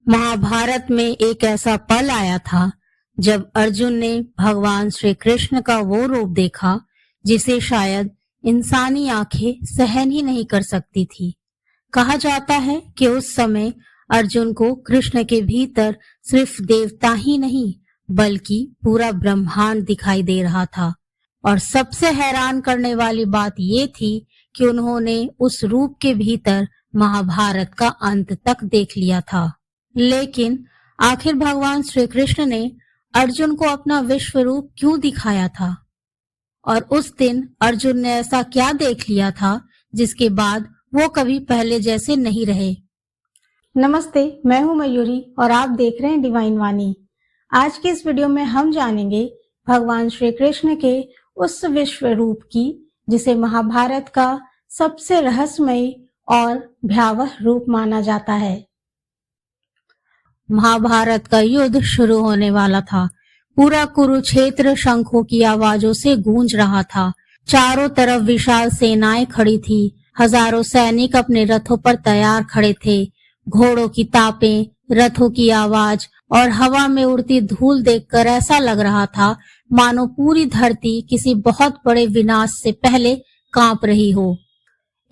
महाभारत में एक ऐसा पल आया था जब अर्जुन ने भगवान श्री कृष्ण का वो रूप देखा जिसे शायद इंसानी आंखें सहन ही नहीं कर सकती थी। कहा जाता है कि उस समय अर्जुन को कृष्ण के भीतर सिर्फ देवता ही नहीं बल्कि पूरा ब्रह्मांड दिखाई दे रहा था। और सबसे हैरान करने वाली बात ये थी कि उन्होंने उस रूप के भीतर महाभारत का अंत तक देख लिया था। लेकिन आखिर भगवान श्री कृष्ण ने अर्जुन को अपना विश्व रूप क्यों दिखाया था? और उस दिन अर्जुन ने ऐसा क्या देख लिया था जिसके बाद वो कभी पहले जैसे नहीं रहे? नमस्ते, मैं हूं मयूरी और आप देख रहे हैं डिवाइन वाणी। आज के इस वीडियो में हम जानेंगे भगवान श्री कृष्ण के उस विश्व रूप की जिसे महाभारत का सबसे रहस्यमय और भयावह रूप माना जाता है। महाभारत का युद्ध शुरू होने वाला था। पूरा कुरुक्षेत्र शंखों की आवाजों से गूंज रहा था। चारों तरफ विशाल सेनाएं खड़ी थी। हजारों सैनिक अपने रथों पर तैयार खड़े थे। घोड़ों की तापें, रथों की आवाज और हवा में उड़ती धूल देखकर ऐसा लग रहा था मानो पूरी धरती किसी बहुत बड़े विनाश से पहले कांप रही हो।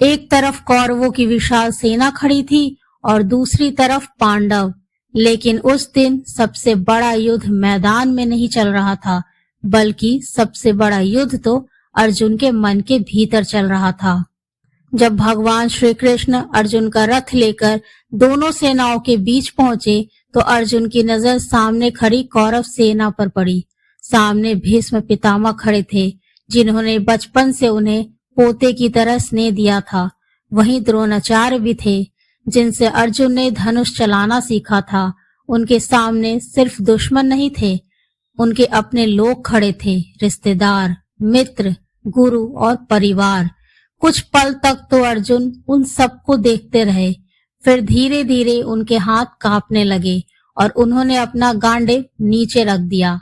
एक तरफ कौरवों की विशाल सेना खड़ी थी और दूसरी तरफ पांडव। लेकिन उस दिन सबसे बड़ा युद्ध मैदान में नहीं चल रहा था, बल्कि सबसे बड़ा युद्ध तो अर्जुन के मन के भीतर चल रहा था। जब भगवान श्री कृष्ण अर्जुन का रथ लेकर दोनों सेनाओं के बीच पहुंचे तो अर्जुन की नजर सामने खड़ी कौरव सेना पर पड़ी। सामने भीष्म पितामह खड़े थे, जिन्होंने बचपन से उन्हें पोते की तरह स्नेह दिया था। वहीं द्रोणाचार्य भी थे, जिनसे अर्जुन ने धनुष चलाना सीखा था। उनके सामने सिर्फ दुश्मन नहीं थे, उनके अपने लोग खड़े थे, रिश्तेदार, मित्र, गुरु और परिवार। कुछ पल तक तो अर्जुन उन सबको देखते रहे, फिर धीरे धीरे उनके हाथ कांपने लगे और उन्होंने अपना गांडे नीचे रख दिया।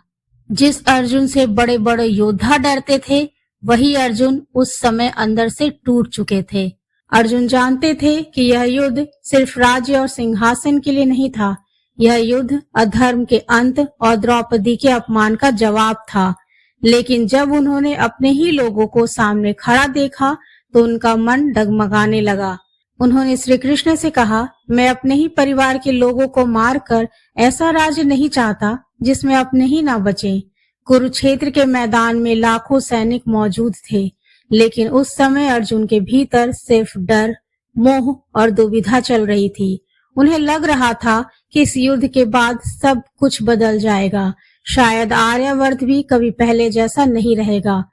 जिस अर्जुन से बड़े बड़े योद्धा डरते थे, वही अर्जुन उस समय अंदर से टूट चुके थे। अर्जुन जानते थे कि यह युद्ध सिर्फ राज्य और सिंहासन के लिए नहीं था, यह युद्ध अधर्म के अंत और द्रौपदी के अपमान का जवाब था। लेकिन जब उन्होंने अपने ही लोगों को सामने खड़ा देखा तो उनका मन डगमगाने लगा। उन्होंने श्री कृष्ण से कहा, मैं अपने ही परिवार के लोगों को मारकर ऐसा राज्य नहीं चाहता जिसमें अपने ही ना बचे। कुरुक्षेत्र के मैदान में लाखों सैनिक मौजूद थे, लेकिन उस समय अर्जुन के भीतर सिर्फ डर, मोह और दुविधा चल रही थी। उन्हें लग रहा था कि इस युद्ध के बाद सब कुछ बदल जाएगा, शायद आर्यावर्त भी कभी पहले जैसा नहीं रहेगा।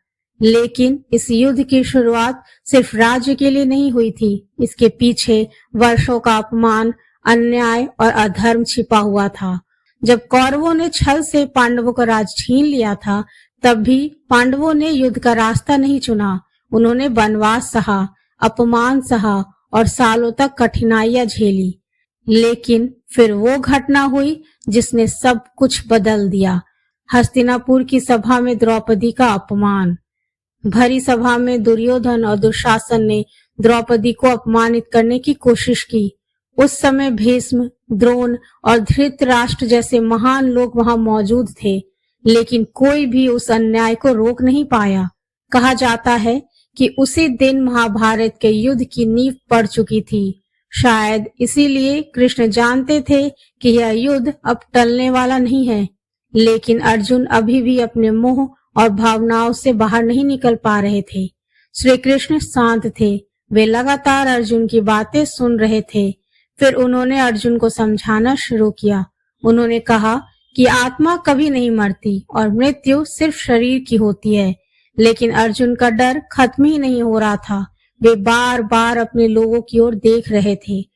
लेकिन इस युद्ध की शुरुआत सिर्फ राज्य के लिए नहीं हुई थी, इसके पीछे वर्षों का अपमान, अन्याय और अधर्म छिपा हुआ था। जब कौरवों ने छल से पांडवों का राज छीन लिया था, तब भी पांडवों ने युद्ध का रास्ता नहीं चुना। उन्होंने वनवास सहा, अपमान सहा और सालों तक कठिनाइयां झेली। लेकिन फिर वो घटना हुई जिसने सब कुछ बदल दिया। हस्तिनापुर की सभा में द्रौपदी का अपमान। भरी सभा में दुर्योधन और दुशासन ने द्रौपदी को अपमानित करने की कोशिश की। उस समय भीष्म, द्रोण और धृतराष्ट्र जैसे महान लोग वहां मौजूद थे, लेकिन कोई भी उस अन्याय को रोक नहीं पाया। कहा जाता है कि उसी दिन महाभारत के युद्ध की नींव पड़ चुकी थी। शायद इसीलिए कृष्ण जानते थे कि यह युद्ध अब टलने वाला नहीं है। लेकिन अर्जुन अभी भी अपने मोह और भावनाओं से बाहर नहीं निकल पा रहे थे। श्री कृष्ण शांत थे, वे लगातार अर्जुन की बातें सुन रहे थे। फिर उन्होंने अर्जुन को समझाना शुरू किया। उन्होंने कहा कि आत्मा कभी नहीं मरती और मृत्यु सिर्फ शरीर की होती है। लेकिन अर्जुन का डर खत्म ही नहीं हो रहा था। वे बार बार अपने लोगों की ओर देख रहे थे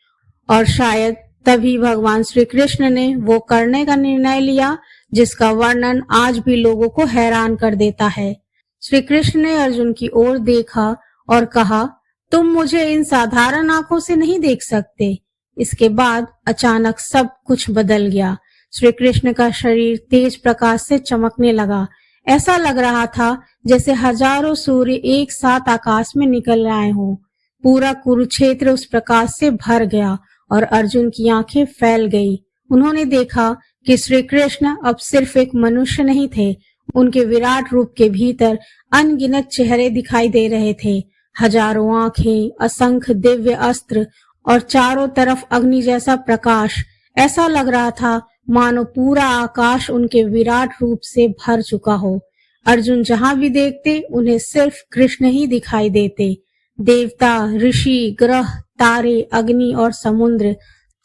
और शायद तभी भगवान श्री कृष्ण ने वो करने का निर्णय लिया जिसका वर्णन आज भी लोगों को हैरान कर देता है। श्री कृष्ण ने अर्जुन की ओर देखा और कहा, तुम मुझे इन साधारण आंखों से नहीं देख सकते। इसके बाद अचानक सब कुछ बदल गया। श्री कृष्ण का शरीर तेज प्रकाश से चमकने लगा। ऐसा लग रहा था जैसे हजारों सूर्य एक साथ आकाश में निकल आए हों। पूरा कुरुक्षेत्र उस प्रकाश से भर गया और अर्जुन की आंखें फैल गई। उन्होंने देखा कि श्री कृष्ण अब सिर्फ एक मनुष्य नहीं थे, उनके विराट रूप के भीतर अनगिनत चेहरे दिखाई दे रहे थे, हजारों आंखें, असंख्य दिव्य अस्त्र और चारों तरफ अग्नि जैसा प्रकाश। ऐसा लग रहा था मानो पूरा आकाश उनके विराट रूप से भर चुका हो। अर्जुन जहां भी देखते उन्हें सिर्फ कृष्ण ही दिखाई देते। देवता, ऋषि, ग्रह, तारे, अग्नि और समुद्र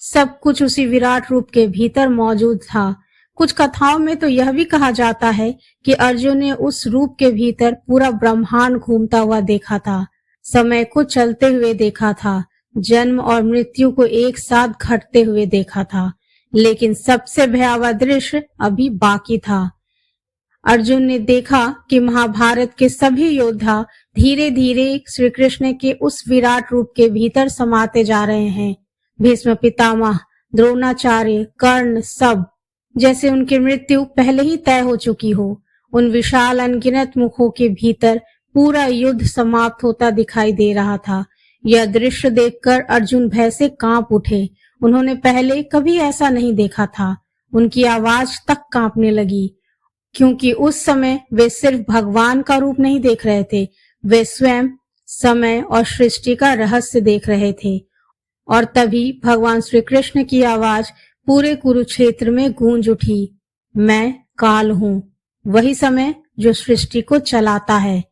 सब कुछ उसी विराट रूप के भीतर मौजूद था। कुछ कथाओं में तो यह भी कहा जाता है कि अर्जुन ने उस रूप के भीतर पूरा ब्रह्मांड घूमता हुआ देखा था, समय को चलते हुए देखा था, जन्म और मृत्यु को एक साथ घटते हुए देखा था। लेकिन सबसे भयावह दृश्य अभी बाकी था। अर्जुन ने देखा कि महाभारत के सभी योद्धा धीरे धीरे श्री कृष्ण के उस विराट रूप के भीतर समाते जा रहे हैं। भीष्म पितामह, द्रोणाचार्य, कर्ण सब जैसे उनकी मृत्यु पहले ही तय हो चुकी हो। उन विशाल अनगिनत मुखों के भीतर पूरा युद्ध समाप्त होता दिखाई दे रहा था। यह दृश्य देखकर अर्जुन भय से कांप उठे। उन्होंने पहले कभी ऐसा नहीं देखा था। उनकी आवाज तक कांपने लगी, क्योंकि उस समय वे सिर्फ भगवान का रूप नहीं देख रहे थे, वे स्वयं समय और सृष्टि का रहस्य देख रहे थे। और तभी भगवान श्री कृष्ण की आवाज पूरे कुरुक्षेत्र में गूंज उठी, मैं काल हूं, वही समय जो सृष्टि को चलाता है।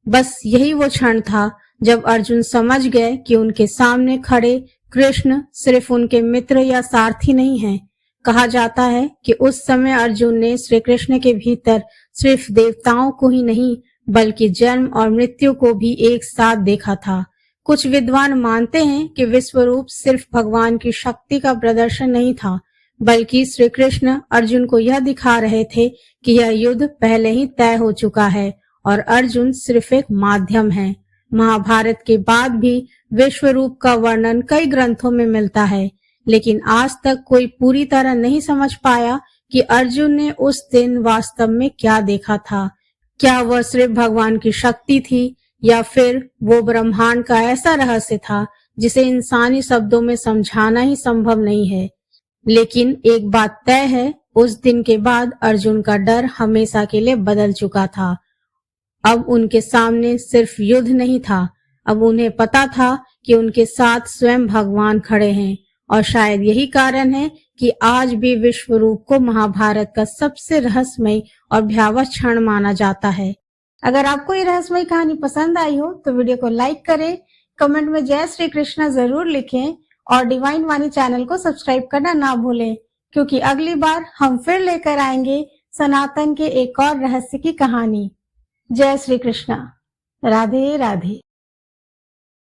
बस यही वो क्षण था जब अर्जुन समझ गए कि उनके सामने खड़े कृष्ण सिर्फ उनके मित्र या सारथी नहीं हैं। कहा जाता है कि उस समय अर्जुन ने श्री कृष्ण के भीतर सिर्फ देवताओं को ही नहीं बल्कि जन्म और मृत्यु को भी एक साथ देखा था। कुछ विद्वान मानते हैं कि विश्वरूप सिर्फ भगवान की शक्ति का प्रदर्शन नहीं था, बल्कि श्री कृष्ण अर्जुन को यह दिखा रहे थे कि यह युद्ध पहले ही तय हो चुका है और अर्जुन सिर्फ एक माध्यम है। महाभारत के बाद भी विश्वरूप का वर्णन कई ग्रंथों में मिलता है, लेकिन आज तक कोई पूरी तरह नहीं समझ पाया कि अर्जुन ने उस दिन वास्तव में क्या देखा था। क्या वह सिर्फ भगवान की शक्ति थी या फिर वो ब्रह्मांड का ऐसा रहस्य था जिसे इंसानी शब्दों में समझाना ही संभव नहीं है। लेकिन एक बात तय है, उस दिन के बाद अर्जुन का डर हमेशा के लिए बदल चुका था। अब उनके सामने सिर्फ युद्ध नहीं था, अब उन्हें पता था कि उनके साथ स्वयं भगवान खड़े हैं। और शायद यही कारण है कि आज भी विश्वरूप को महाभारत का सबसे रहस्यमय और भयावह क्षण माना जाता है। अगर आपको ये रहस्यमय कहानी पसंद आई हो तो वीडियो को लाइक करें, कमेंट में जय श्री कृष्णा जरूर लिखें और डिवाइन वाणी चैनल को सब्सक्राइब करना ना भूलें, क्योंकि अगली बार हम फिर लेकर आएंगे सनातन के एक और रहस्य की कहानी। जय श्री कृष्णा। राधे राधे।